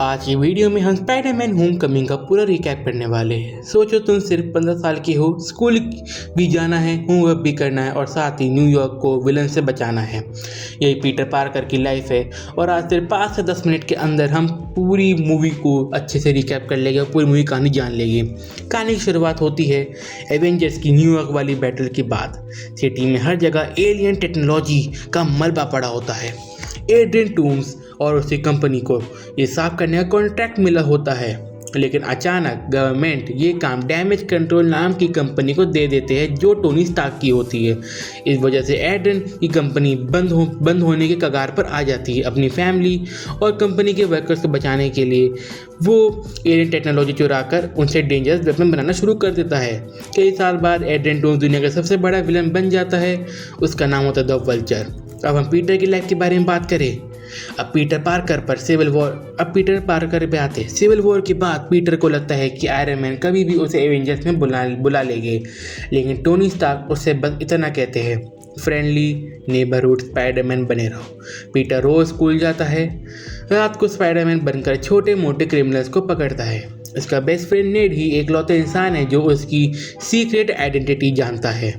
आज की वीडियो में हम स्पाइडरमैन होमकमिंग का पूरा रिकैप करने वाले हैं। सोचो तुम सिर्फ 15 साल की हो, स्कूल भी जाना है, होमवर्क भी करना है और साथ ही न्यूयॉर्क को विलन से बचाना है। यही पीटर पार्कर की लाइफ है और आज सिर्फ 5 से 10 मिनट के अंदर हम पूरी मूवी को अच्छे से रिकैप कर लेंगे और पूरी मूवी कहानी जान लेंगे। कहानी की शुरुआत होती है एवेंजर्स की न्यूयॉर्क वाली बैटल के बाद। सिटी में हर जगह एलियन टेक्नोलॉजी का मलबा पड़ा होता है। एड्रियन टूम्स और उसकी कंपनी को ये साफ करने का कॉन्ट्रैक्ट मिला होता है, लेकिन अचानक गवर्नमेंट ये काम डैमेज कंट्रोल नाम की कंपनी को दे देते हैं जो टोनी स्टार्क की होती है। इस वजह से एड्रियन की कंपनी बंद होने के कगार पर आ जाती है। अपनी फैमिली और कंपनी के वर्कर्स को बचाने के लिए वो एलियन टेक्नोलॉजी चुरा कर उनसे डेंजरस वेपन बनाना शुरू कर देता है। कई साल बाद एड्रियन टूम्स दुनिया का सबसे बड़ा विलन बन जाता है। उसका नाम होता है द वल्चर। अब हम पीटर की लाइफ के बारे में बात करें। अब पीटर पार्कर पे आते हैं। सिविल वॉर के बाद पीटर को लगता है कि आयरन मैन कभी भी उसे एवेंजर्स में बुला लेंगे, लेकिन टोनी स्टार्क उससे बस इतना कहते हैं, फ्रेंडली नेबरहुड स्पाइडरमैन बने रहो। पीटर रोज स्कूल जाता है। रात को स्पाइडरमैन बनकर छोटे मोटे क्रिमिनल्स को पकड़ता है। उसका बेस्ट फ्रेंड नेड ही एकलौता इंसान है जो उसकी सीक्रेट आइडेंटिटी जानता है।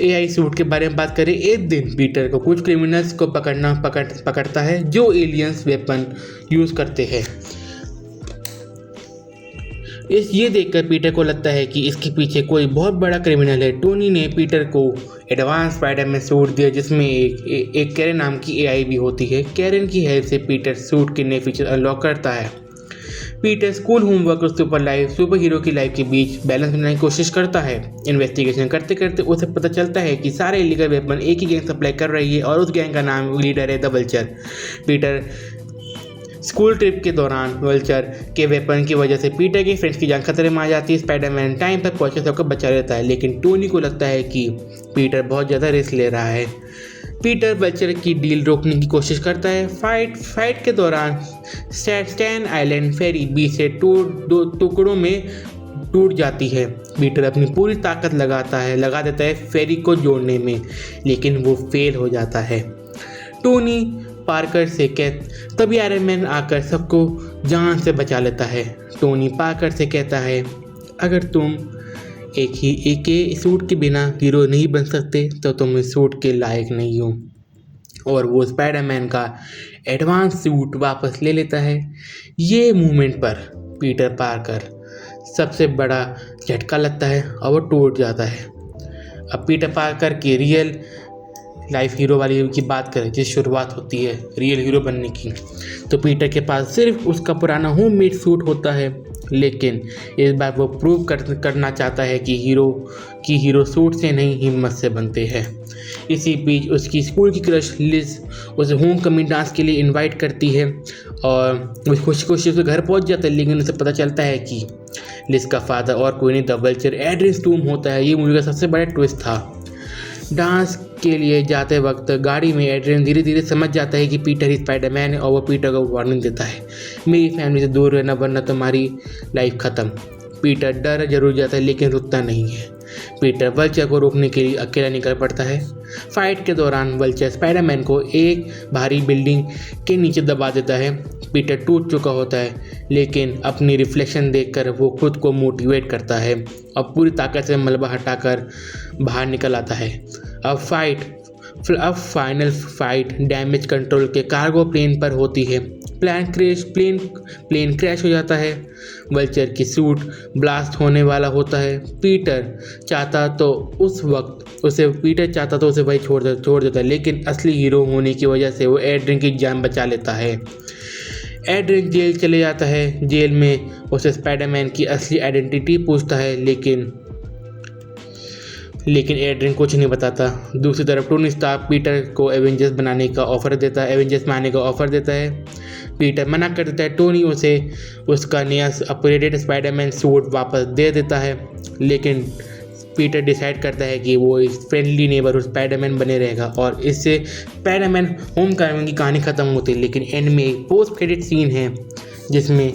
एआई सूट के बारे में बात करें। एक दिन पीटर को कुछ क्रिमिनल्स को पकड़ता है जो एलियंस वेपन यूज़ करते हैं। ये देखकर पीटर को लगता है कि इसके पीछे कोई बहुत बड़ा क्रिमिनल है। टोनी ने पीटर को एडवांस स्पाइडरमैन सूट दिया जिसमें एक कैरन नाम की एआई भी होती है। कैरन की हेल्प से पीटर सूट के नए फीचर अनलॉक करता है। पीटर स्कूल होमवर्क और सुपर हीरो की लाइफ के बीच बैलेंस बनाने की कोशिश करता है। इन्वेस्टिगेशन करते करते उसे पता चलता है कि सारे इलीगल वेपन एक ही गैंग सप्लाई कर रही है और उस गैंग का नाम लीडर है the vulture. Peter school trip के दौरान वल्चर के वेपन की वजह से पीटर के फ्रेंड्स की जान खतरे में आ जाती है। स्पाइडरमैन टाइम पर पहुंचकर सबको बचा लेता है, लेकिन टोनी को लगता है कि पीटर बहुत ज़्यादा रिस्क ले रहा है। पीटर वल्चर की डील रोकने की कोशिश करता है। फाइट के दौरान स्टैन आइलैंड फेरी बीच से दो टुकड़ों में टूट जाती है। पीटर अपनी पूरी ताकत लगा देता है फेरी को जोड़ने में, लेकिन वो फेल हो जाता है। टोनी पार्कर से तभी आयरन मैन आकर सबको जान से बचा लेता है। टोनी पार्कर से कहता है, अगर तुम एक सूट के बिना हीरो नहीं बन सकते तो तुम इस सूट के लायक नहीं हो। और वो स्पाइडरमैन का एडवांस सूट वापस ले लेता है। ये मूवमेंट पर पीटर पार्कर सबसे बड़ा झटका लगता है और वो टूट जाता है। अब पीटर पार्कर की रियल लाइफ हीरो वाली की बात करें, जिस शुरुआत होती है रियल हीरो बनने की, तो पीटर के पास सिर्फ उसका पुराना होममेड सूट होता है, लेकिन इस बार वो प्रूव करना चाहता है कि हीरो सूट से नहीं हिम्मत से बनते हैं। इसी बीच उसकी स्कूल की क्रश लिज उसे होम कमिंग डांस के लिए इनवाइट करती है और वो खुशी खुशी उसके घर पहुंच जाता है, लेकिन उसे पता चलता है कि लिज का फादर और कोई नहीं द वल्चर एड्रियन टूम होता है। ये मूवी का सबसे बड़ा ट्विस्ट था। डांस के लिए जाते वक्त गाड़ी में एड्रियन धीरे धीरे समझ जाता है कि पीटर ही स्पाइडरमैन है और वो पीटर को वार्निंग देता है, मेरी फैमिली से दूर रहना वरना तुम्हारी लाइफ ख़त्म। पीटर डर जरूर जाता है लेकिन रुकता नहीं है। पीटर वल्चर को रोकने के लिए अकेला निकल पड़ता है। फाइट के दौरान वल्चर स्पाइडरमैन को एक भारी बिल्डिंग के नीचे दबा देता है। पीटर टूट चुका होता है, लेकिन अपनी रिफ्लेक्शन देखकर वो खुद को मोटिवेट करता है और पूरी ताकत से मलबा हटाकर बाहर निकल आता है। अब फाइनल फाइट डैमेज कंट्रोल के कार्गो प्लेन पर होती है। प्लेन क्रैश हो जाता है। वल्चर की सूट ब्लास्ट होने वाला होता है। पीटर चाहता तो उसे वही छोड़ देता है, लेकिन असली हीरो होने की वजह से वो एड्रियन की जान बचा लेता है। एड्रियन जेल चले जाता है। जेल में उसे स्पाइडरमैन की असली आइडेंटिटी पूछता है, लेकिन एड्रियन कुछ नहीं बताता। दूसरी तरफ टोनी स्टार्क पीटर को एवेंजर्स में आने का ऑफर देता है। पीटर मना कर देता है। टोनी उसे उसका नया अपग्रेडेड स्पाइडरमैन सूट वापस दे देता है, लेकिन पीटर डिसाइड करता है कि वो एक फ्रेंडली नेबरहुड स्पाइडरमैन बने रहेगा और इससे स्पाइडरमैन होमकमिंग की कहानी ख़त्म होती है। लेकिन एंड में एक पोस्ट क्रेडिट सीन है जिसमें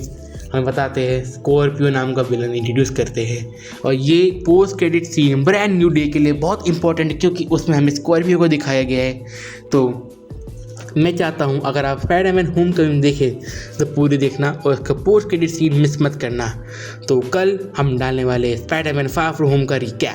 हमें बताते हैं स्कॉर्पियो नाम का विलन इंट्रोड्यूस करते हैं, और ये post credit scene brand new day के लिए बहुत इंपॉर्टेंट है क्योंकि उसमें हमें स्कॉर्पियो को दिखाया गया है। तो मैं चाहता हूँ अगर आप स्पाइडरमैन होमकमिंग देखें तो पूरी देखना और इसका पोस्ट क्रेडिट सीन मिस मत करना। तो कल हम डालने वाले स्पाइडरमैन फार फ्रॉम होम का रिकैप।